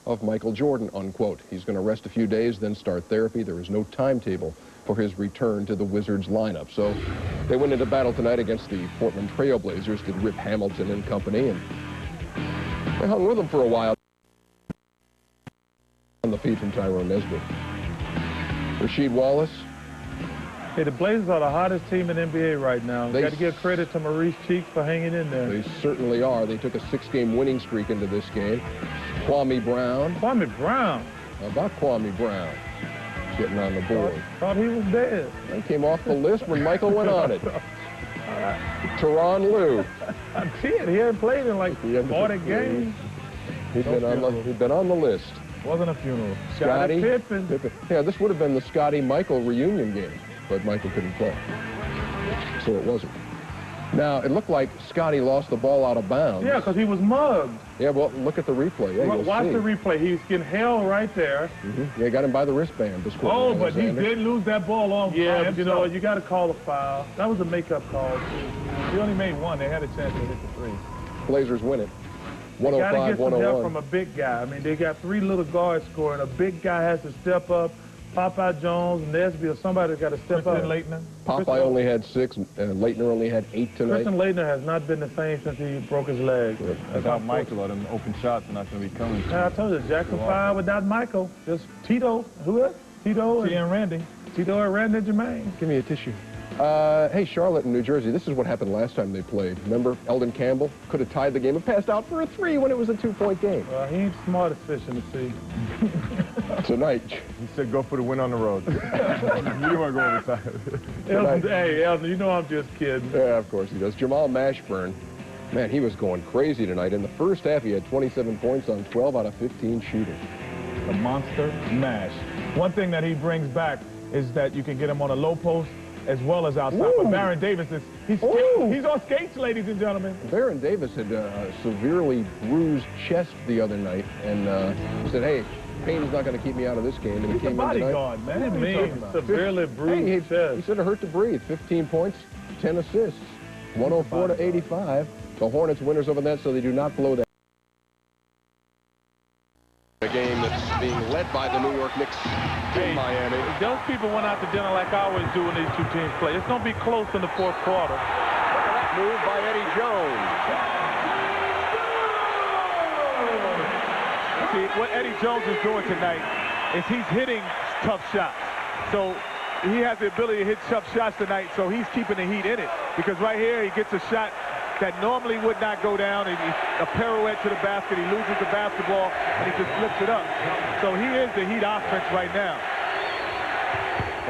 of Michael Jordan, unquote. He's going to rest a few days, then start therapy. There is no timetable for his return to the Wizards lineup. So they went into battle tonight against the Portland Trail Blazers, did Rip Hamilton and company, and they hung with them for a while. On the feed from Tyrone Nesbitt. Rasheed Wallace. Hey, the Blazers are the hottest team in the NBA right now. Got to give credit to Maurice Cheeks for hanging in there. They certainly are. They took a 6-game winning streak into this game. Kwame Brown. Kwame Brown? How about Kwame Brown? Getting on the board. Thought he was dead. He came off the list when Michael went on it. Teron Lue. I did. He hadn't played in like 40 games. He'd been on the list. Wasn't a funeral. Scottie Pippen. Yeah, this would have been the Scottie-Michael reunion game, but Michael couldn't play, so it wasn't. Now, it looked like Scottie lost the ball out of bounds. Yeah, because he was mugged. Yeah, well, look at the replay. Yeah, watch the replay. He's getting held right there. Yeah, got him by the wristband. Oh, but he did lose that ball off. Yeah, but you know what? You got to call a foul. That was a makeup call. He only made one. They had a chance to hit the three. Blazers win it. 105-101. Got to get some help from a big guy. I mean, they got 3 little guards scoring. A big guy has to step up. Popeye Jones, Nesby, or somebody's got to step up. Leitner. Popeye only had 6, and Leitner only had 8 tonight. Christian Leitner has not been the same since he broke his leg. Without Michael, them open shots are not going to be coming. I told you, Jackson 5 without Michael. Just Tito. Who else? Tito and Randy. Tito and Randy Jermaine. Give me a tissue. Hey, Charlotte and New Jersey, this is what happened last time they played. Remember, Eldon Campbell could have tied the game and passed out for a 3 when it was a 2-point game. Well, he ain't smart as fish in the sea. Tonight. He said go for the win on the road. You didn't want to go overtime. Hey, Eldon, you know I'm just kidding. Yeah, of course he does. Jamal Mashburn, man, he was going crazy tonight. In the first half, he had 27 points on 12 out of 15 shooting. The monster mash. One thing that he brings back is that you can get him on a low post as well as outside. Ooh. But Baron Davis is, he's on skates, ladies and gentlemen. Baron Davis had a severely bruised chest the other night, and he said, hey, pain's not going to keep me out of this game. And he's he came a in bodyguard, man. What do you mean, severely bruised chest? He said it hurt to breathe. 15 points, 10 assists, 104-85. The Hornets winners over that, so they do not blow that. A game that's being led by the New York Knicks in Miami. Those people went out to dinner like I always do when these two teams play. It's going to be close in the 4th quarter. Look at that move by Eddie Jones. See, what Eddie Jones is doing tonight is he's hitting tough shots. So he has the ability to hit tough shots tonight, so he's keeping the heat in it. Because right here, he gets a shot that normally would not go down, and a pirouette to the basket. He loses the basketball, and he just flips it up. So he is the Heat offense right now.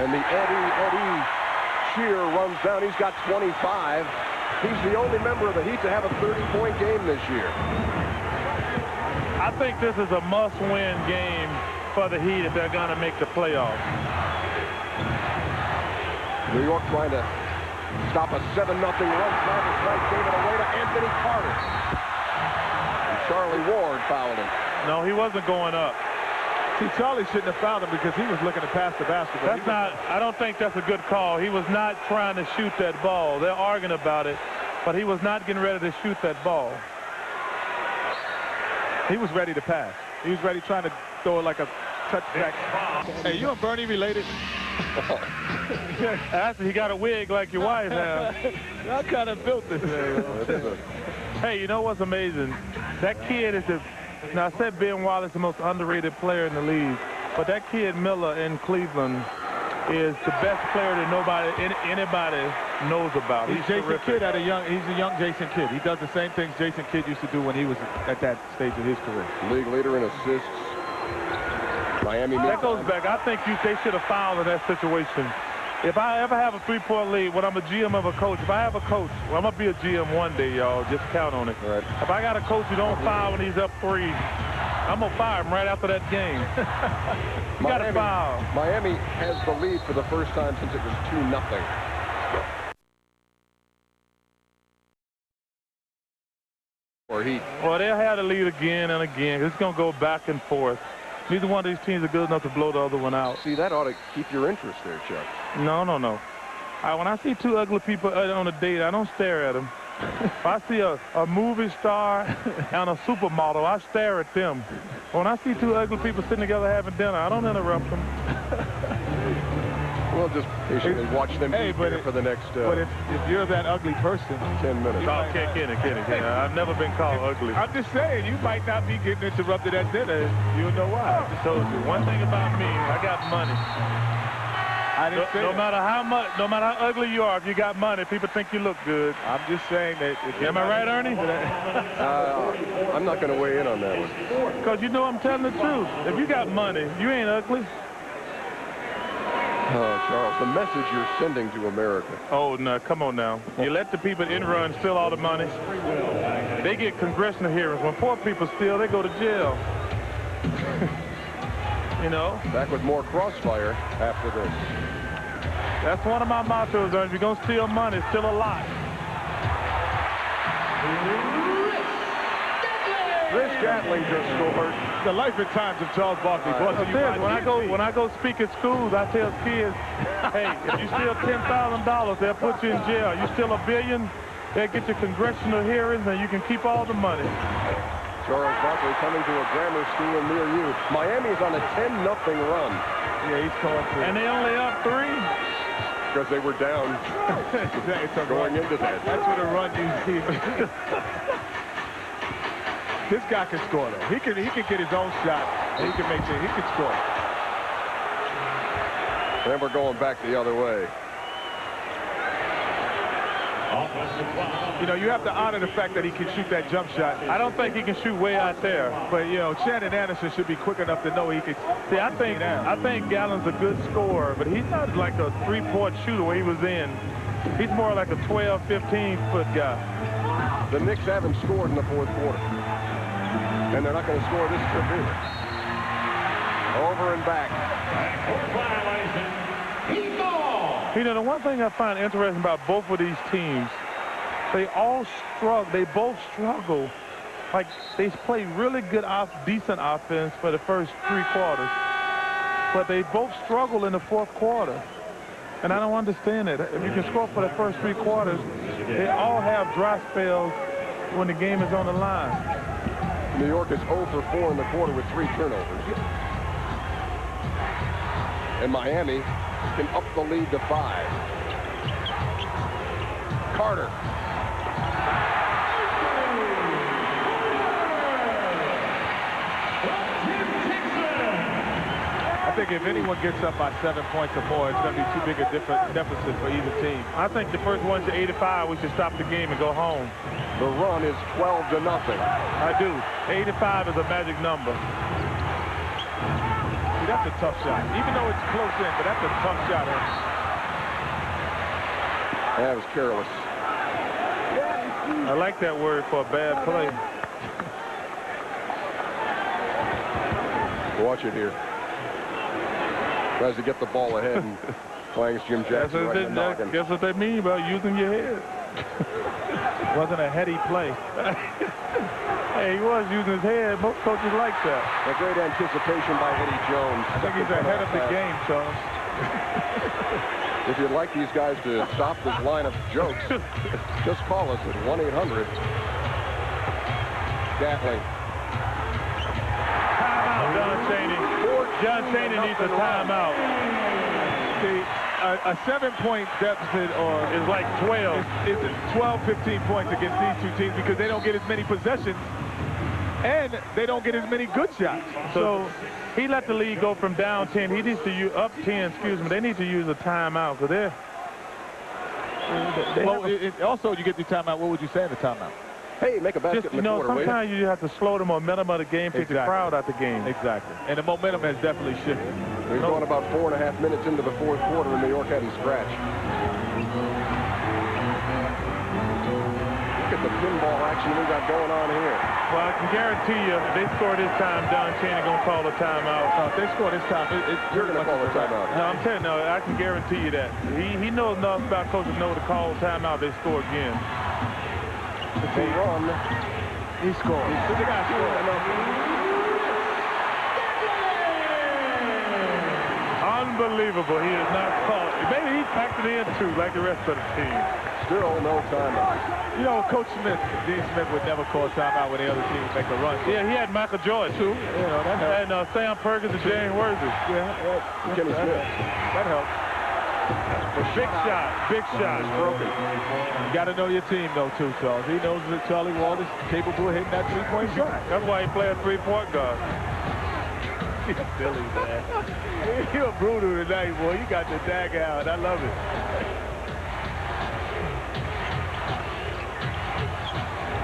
And the Eddie cheer runs down. He's got 25. He's the only member of the Heat to have a 30-point game this year. I think this is a must-win game for the Heat if they're going to make the playoffs. New York trying to stop a 7-0 run. Travis Knight gave it away to Anthony Carter. And Charlie Ward fouled him. No, he wasn't going up. See, Charlie shouldn't have fouled him because he was looking to pass the basketball. That's not, I don't think that's a good call. He was not trying to shoot that ball. They're arguing about it, but he was not getting ready to shoot that ball. He was ready to pass. He was ready trying to throw it like a touchback. Hey, you and Bernie related? Actually, he got a wig like your wife has. I kind of built this thing. Hey, you know what's amazing? That kid is the... Now, I said Ben Wallace is the most underrated player in the league, but that kid Miller in Cleveland is the best player that anybody knows about. He's Jason Kidd he's a young Jason Kidd. He does the same things Jason Kidd used to do when he was at that stage of his career. League leader in assists. Miami. That goes back. I think they should have fouled in that situation. If I ever have a 3-point lead, when I'm a GM of a coach, if I have a coach, well, I'm going to be a GM one day, y'all. Just count on it. Right. If I got a coach who don't foul when he's up 3, I'm going to fire him right after that game. You got to foul. Miami has the lead for the first time since it was 2-0. Or Heat. Well, they'll have the lead again and again. It's going to go back and forth. Neither one of these teams are good enough to blow the other one out. See, that ought to keep your interest there, Chuck. No. When I see 2 ugly people on a date, I don't stare at them. If I see a movie star and a supermodel, I stare at them. When I see two ugly people sitting together having dinner, I don't interrupt them. We'll just patiently watch them eat here for the next but if you're that ugly person, 10 minutes. Oh, Kenny. I've never been called ugly. I'm just saying, you might not be getting interrupted at dinner. You don't know why. I just told you, one thing about me, I got money. I didn't say no matter how ugly you are, if you got money, people think you look good. I'm just saying that. Am I right, Ernie? I'm not going to weigh in on that one. Because you know I'm telling the truth. If you got money, you ain't ugly. Oh, Charles, the message you're sending to America. Oh, no, come on now. You let the people in run steal all the money. They get congressional hearings. When poor people steal, they go to jail. You know? Back with more Crossfire after this. That's one of my mottos, Ernie. If you're going to steal money, steal a lot. Chris Gatling just scored. The life and times of Charles Barkley. When I go speak at schools, I tell kids, hey, if you steal $10,000, they'll put you in jail. You steal $1 billion, they'll get you congressional hearings, and you can keep all the money. Charles Barkley coming to a grammar school near you. Miami's on a 10-0 run. Yeah, he's calling for it. And they only up 3? Because they were down going into that. That's what a run you see. This guy can score, though. He can get his own shot, and he can make sure he can score. Then we're going back the other way. You know, you have to honor the fact that he can shoot that jump shot. I don't think he can shoot way out there. But, you know, Shannon Anderson should be quick enough to know he can. See, I think Gallen's a good scorer, but he's not like a three-point shooter where he was in. He's more like a 12, 15-foot guy. The Knicks haven't scored in the fourth quarter. And they're not going to score this trip either. Over and back. You know, the one thing I find interesting about both of these teams, they both struggle. Like, they play really good, decent offense for the first 3 quarters. But they both struggle in the fourth quarter. And I don't understand it. If you can score for the first 3 quarters, they all have dry spells when the game is on the line. New York is 0 for 4 in the quarter with 3 turnovers. And Miami can up the lead to 5. Carter. I think if anyone gets up by 7 points or more, it's going to be too big a deficit for either team. I think the first one to 85, we should stop the game and go home. The run is 12-0. I do. 85 is a magic number. See, that's a tough shot. Even though it's close in, but that's a tough shot. That was careless. I like that word for a bad play. Watch it here. Tries to get the ball ahead and clangs Jim Jackson right in the noggin. Guess what they mean about using your head. Wasn't a heady play. Hey, he was using his head. Most coaches like that. A great anticipation by Eddie Jones. I think he's ahead of the game, Charles. If you'd like these guys to stop this line of jokes, just call us at 1-800. Gatling. Timeout, John Chaney. John Chaney needs a timeout. See, a 7-point deficit is like 12. It's 12, 15 points against these 2 teams because they don't get as many possessions and they don't get as many good shots. So he let the lead go from down 10. He needs to use up 10. Excuse me. They need to use a timeout because also, you get the timeout. What would you say in the timeout? Hey, make a basket in the quarter, sometimes you have to slow the momentum of the game, take the crowd out the game. Exactly. And the momentum has definitely shifted. We've gone about 4.5 minutes into the fourth quarter, and New York hadn't scratched. Look at the pinball action we got going on here. Well, I can guarantee you, if they score this time, Don Chaney going to call a timeout. If they score this time, you're going to call a timeout. No, I'm telling you, I can guarantee you that. He knows enough about coaches know to call a timeout if they score again. It's a run. He scored. They got scored enough. Unbelievable. He is not caught. Maybe he packed it in, too, like the rest of the team. Still no timeout. You know, Coach Smith, Dean Smith would never call timeout when the other team make a run. Yeah, he had Michael Jordan, too. You know, that helped. And Sam Perkins and James Worthy. Yeah, Kenny Smith. That helped. Big shot. Big shot. Broken. You got to know your team, though, too, Charles. He knows that Charlie Wall is capable of hitting that three-point shot. That's why he played three-point guard. He's silly, man. You're brutal tonight, boy. You got the dag out. I love it.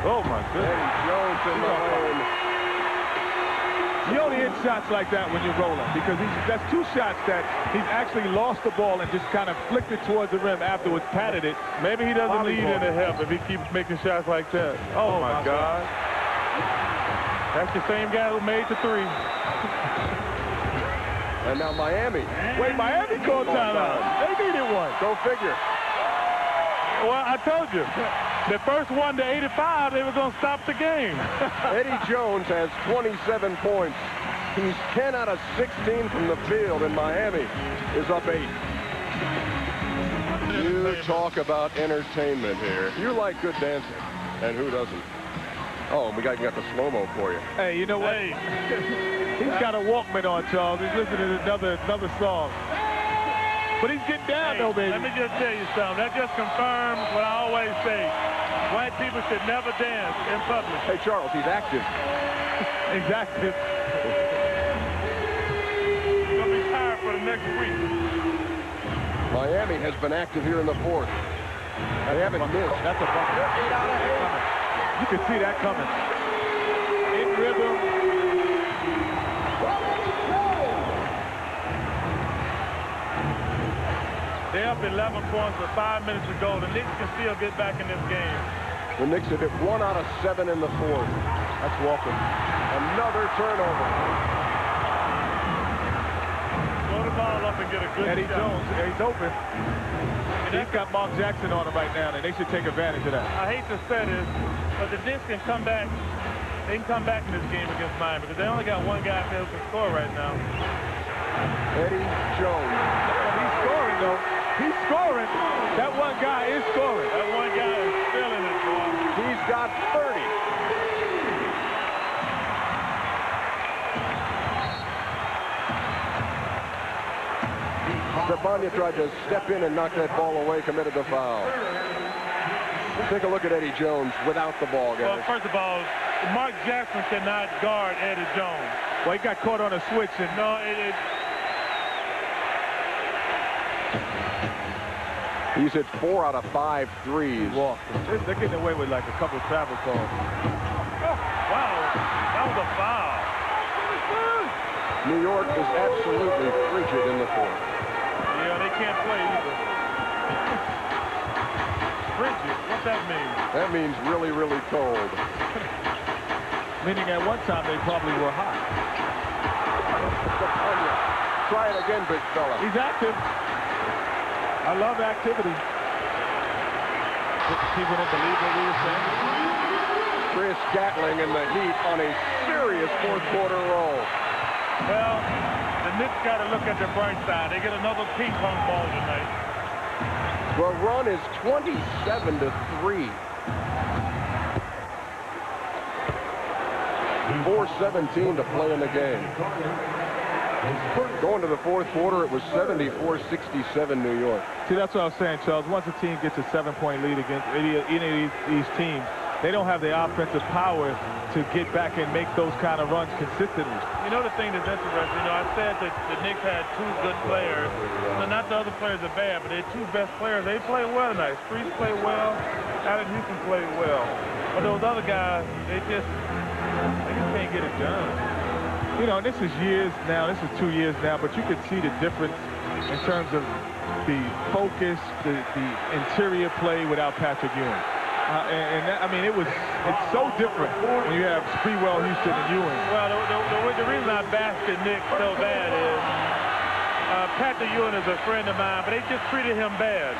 Oh, my goodness. Eddie Jones in the lane. You only hit shots like that when you're rolling, because that's two shots that he's actually lost the ball and just kind of flicked it towards the rim afterwards, patted it. Maybe he doesn't lead in the help if he keeps making shots like that. Oh, my God. That's the same guy who made the three. And now Miami. Wait, Miami called timeout. They needed one. Go figure. Well, I told you. The first 1 to 85, they were going to stop the game. Eddie Jones has 27 points. He's 10 out of 16 from the field, and Miami is up 8. You talk about entertainment here. You like good dancing, and who doesn't? Oh, and we got the slow-mo for you. Hey, you know what? Hey. He's got a Walkman on, Charles. He's listening to another song. But he's getting down, though, baby. Let me just tell you something. That just confirms what I always say. White people should never dance in public. Hey, Charles, he's active. He's active. He's going to be tired for the next week. Miami has been active here in the fourth. They haven't missed. That's a bucket. 8 out of 8. You can see that coming. In rhythm. They're up 11 points with 5 minutes to go. The Knicks can still get back in this game. The Knicks have hit 1 out of 7 in the fourth. That's Walker. Another turnover. Throw the ball up and get a good Eddie shot. Jones, he's open. He's got Mark Jackson on him right now, and they should take advantage of that. I hate to say this, but the Knicks can come back. They can come back in this game against Miami because they only got one guy who can score right now. Eddie Jones. He's scoring, though. He's scoring. That one guy is scoring. That one guy is feeling it, boy. He's got 30. Stefania tried to step in and knock that ball away, committed the foul. Take a look at Eddie Jones without the ball, guys. Well, first of all, Mark Jackson cannot guard Eddie Jones. Well, he got caught on a switch, and No, He's hit 4 out of 5 threes. walked. They're getting away with like a couple of travel calls. wow, that was a foul. New York is absolutely frigid in the fourth. Yeah, they can't play either. Frigid, what's that mean? That means really, really cold. Meaning at one time they probably were hot. Stefania. Try it again, big fella. He's active. I love activity. People don't believe what we were saying. Chris Gatling in the Heat on a serious fourth quarter roll. Well, the Knicks got to look at the bright side. They get another ping pong ball tonight. The run is 27-3. 4:17 to play in the game. Going to the fourth quarter, it was 74-67 New York. See, that's what I was saying, Charles. Once a team gets a 7-point lead against any of these teams, they don't have the offensive power to get back and make those kind of runs consistently. You know the thing that's interesting, I said that the Knicks had 2 good players. Not the other players are bad, but their 2 best players, they play well tonight. Streets play well, Allen Houston played well. But those other guys, they just can't get it done. You know, this is years now. This is 2 years now, but you can see the difference in terms of the focus, the interior play without Patrick Ewing. I mean, it's so different when you have Sprewell, Houston, and Ewing. Well, the reason I basket Nick so bad is Patrick Ewing is a friend of mine, but they just treated him bad.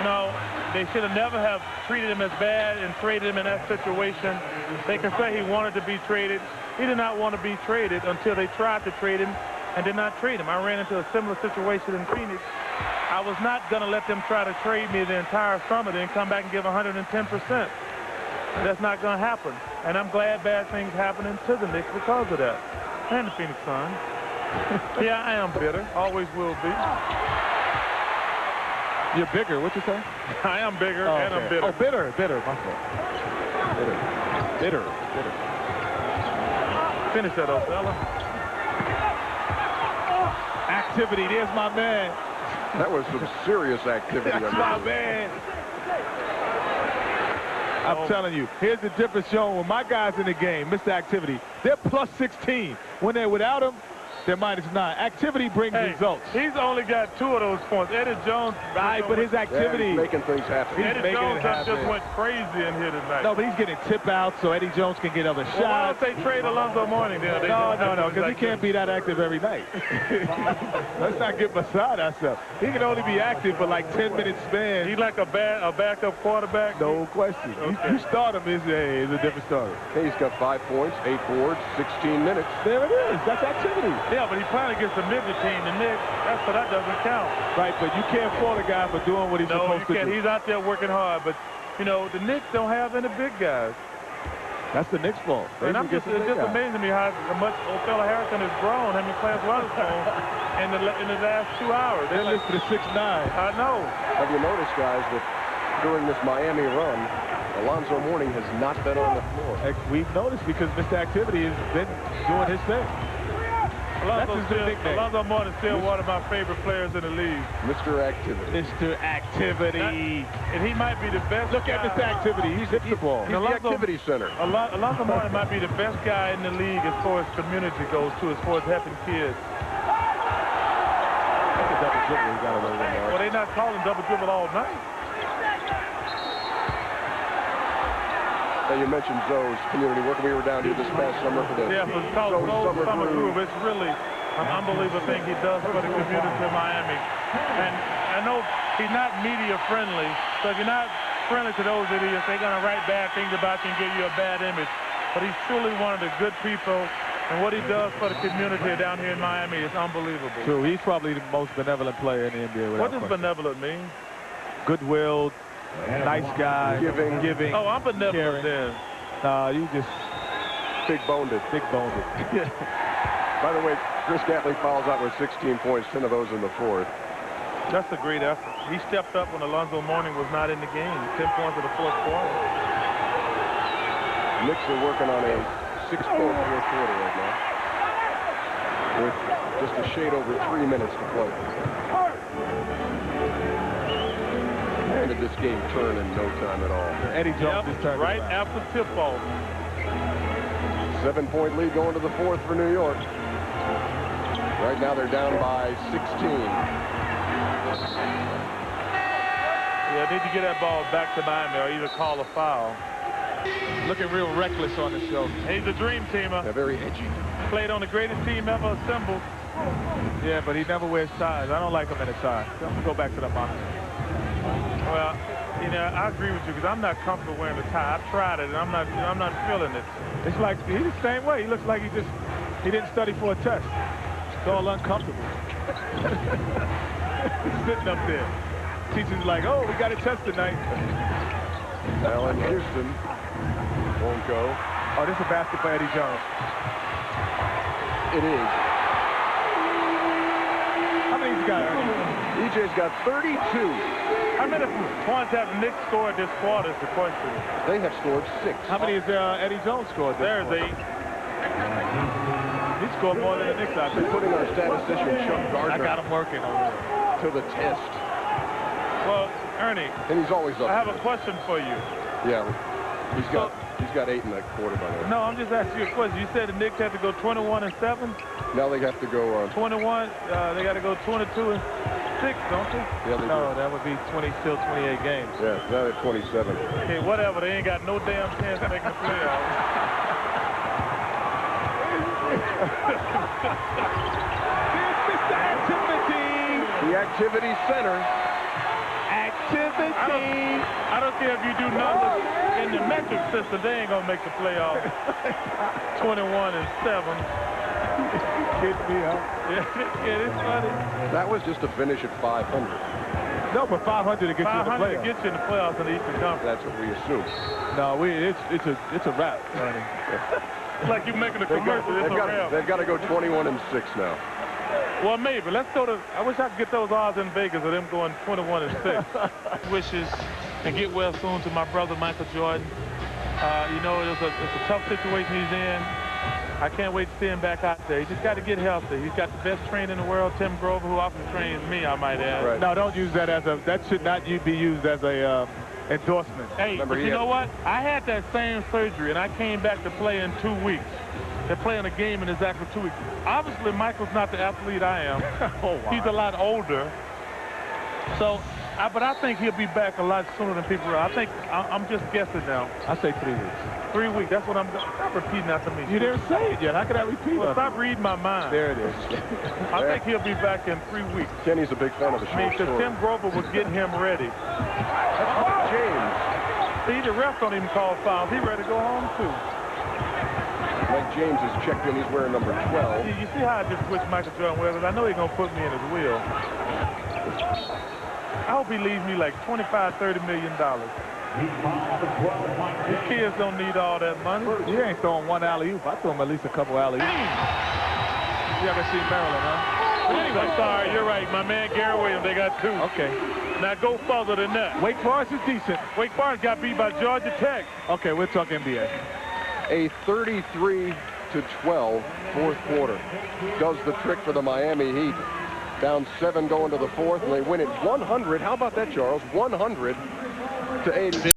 No, they should have never have treated him as bad and traded him in that situation. They can say he wanted to be traded. He did not want to be traded until they tried to trade him and did not trade him. I ran into a similar situation in Phoenix. I was not going to let them try to trade me the entire summer, then come back and give 110%. That's not going to happen. And I'm glad bad things happening to the Knicks because of that. And the Phoenix Suns. Yeah, I am bitter. Always will be. You're bigger. What you say? I am bigger and I'm bitter. Oh, bitter. My fault. Bitter. Finish that, old fella. Activity. There's my man. That was some serious activity. That's my man. I'm telling you, here's the difference shown when my guys in the game, Mr. Activity. They're plus 16. When they're without him, they're -9. Activity brings results. He's only got 2 of those points. Eddie Jones. Right, but his activity. Yeah, he's making things happen. Eddie Jones just went crazy in here tonight. No, but he's getting tip out so Eddie Jones can get other shots. Why don't they trade Alonzo Mourning then? No, because he can't be that active every night. Let's not get beside ourselves. He can only be active for like 10-minute span. He's like a backup quarterback? No question. Okay. You start him is a different story. Hey, he's got 5 points, 8 boards, 16 minutes. There it is. That's activity. Yeah, but he playing against the midget team, the Knicks. That doesn't count. Right, but you can't fault a guy for doing what he's supposed to do. He's out there working hard, but, you know, the Knicks don't have any big guys. That's the Knicks' fault. And it's just amazing to me how much Othello Harrison has grown, him and Clarence Weatherspoon, in the last 2 hours. They're listed at 6'9". I know. Have you noticed, guys, that during this Miami run, Alonzo Mourning has not been on the floor? We've noticed because Mr. Activity has been doing his thing. Alonzo Mourning is still one of my favorite players in the league. Mr. Activity. Mr. Activity. And he might be the best. Look at Mr. Activity. He's hit the ball. He's the activity center. Alonzo Mourning might be the best guy in the league as far as community goes, too, as far as helping kids. That's a double dribble. He got away with that. Well, they're not calling double dribble all night. Now, you mentioned Zoe's community work. We were down here this past summer for the Zoe's Summer Groove. It's really an unbelievable thing he does for the community of Miami. And I know he's not media friendly, so if you're not friendly to those idiots, they're going to write bad things about you and give you a bad image. But he's truly one of the good people, and what he does for the community down here in Miami is unbelievable. True, he's probably the most benevolent player in the NBA. What does benevolent mean? Goodwill. Nice guy, giving. Oh, I'm benevolent then. You just big-boned it. By the way, Chris Gatley fouls out with 16 points, 10 of those in the fourth. That's a great effort. He stepped up when Alonzo Mourning was not in the game. 10 points in the fourth quarter. Knicks are working on a 6-point fourth quarter right now, with just a shade over 3 minutes to play. Did this game turn in no time at all? Eddie Jones just turned right after tip-off. 7-point lead going to the fourth for New York. Right now they're down by 16. Yeah, need to get that ball back to Miami or either call a foul. Looking real reckless on the show. He's a dream teamer. They're very edgy. Played on the greatest team ever assembled. Yeah, but he never wears ties. I don't like him in a tie. Let's go back to the box. Well, you know, I agree with you because I'm not comfortable wearing a tie. I've tried it, and I'm not feeling it. It's like he's the same way. He looks like he didn't study for a test. It's all uncomfortable. Sitting up there. Teacher's like, oh, we got a test tonight. Allen Houston won't go. Oh, this is a basket for Eddie Jones. It is. How many he's got, Ernie? EJ's got 32. How many points have the Knicks scored this quarter is the question. They have scored 6. How many has Eddie Jones scored this There's quarter? 8. He scored more than the Knicks out there. Putting our statistician Chuck Gardner I got him working over there. to the test. Well, Ernie, And he's always up. I have a question for you. Yeah. He's got 8 in that quarter, by the way. No, I'm just asking you a question. You said the Knicks had to go 21-7? Now they have to go 21, they got to go 22-6, don't they? Yeah, they No, do. that would be 28 games. Yeah, now they're 27. Okay, whatever. They ain't got no damn chance of making the playoffs. Mr. Activity! The activity center. Activity! I don't care if you do numbers in the metric system. They ain't going to make the playoffs. 21-7. Kidding me, huh? Yeah, it's funny. That was just to finish at 500. No, but 500 to get you in the 500 to playoffs. get you in the playoffs in the Eastern Conference. That's what we assume. No, it's a wrap, Ernie. It's like you making a commercial. It's a wrap. They've got to go 21-6 now. Well, maybe. Let's go to. I wish I could get those odds in Vegas of them going 21-6. Wishes and get well soon to my brother Michael Jordan. You know, it's a tough situation he's in. I can't wait to see him back out there. He just got to get healthy. He's got the best trainer in the world, Tim Grover, who often trains me, I might add. Right. No, don't use that as a. That should not be used as a endorsement. Hey, Remember, but you know what? I had that same surgery, and I came back to play in 2 weeks. They're playing a game in exactly 2 weeks. Obviously, Michael's not the athlete I am. Oh, wow. He's a lot older. So, but I think he'll be back a lot sooner than people realize. I think I'm just guessing now. I say 3 weeks. 3 weeks. That's what I'm. Stop repeating after me. You didn't say it yet. How could I repeat Well, it? stop reading my mind. There it is. I think he'll be back in 3 weeks. Kenny's a big fan of the I mean, short because story. Tim Grover was getting him ready. James. See, the refs don't even call fouls. He's ready to go home, too. Mike James has checked in. He's wearing number 12. You see how I just wish Michael Jordan well, because I know he's going to put me in his wheel. I hope he leaves me like $25–30 million. These kids don't need all that money. You ain't throwing one alley-oop. I throw him at least a couple alley-oops. You haven't seen Maryland, huh? Anyway, I'm sorry, you're right. My man Gary Williams, they got 2. Okay. Now go further than that. Wake Forest is decent. Wake Forest got beat by Georgia Tech. Okay, we'll talk NBA. A 33-12 fourth quarter does the trick for the Miami Heat. Down 7 going to the fourth, and they win it 100. How about that, Charles? 100-80.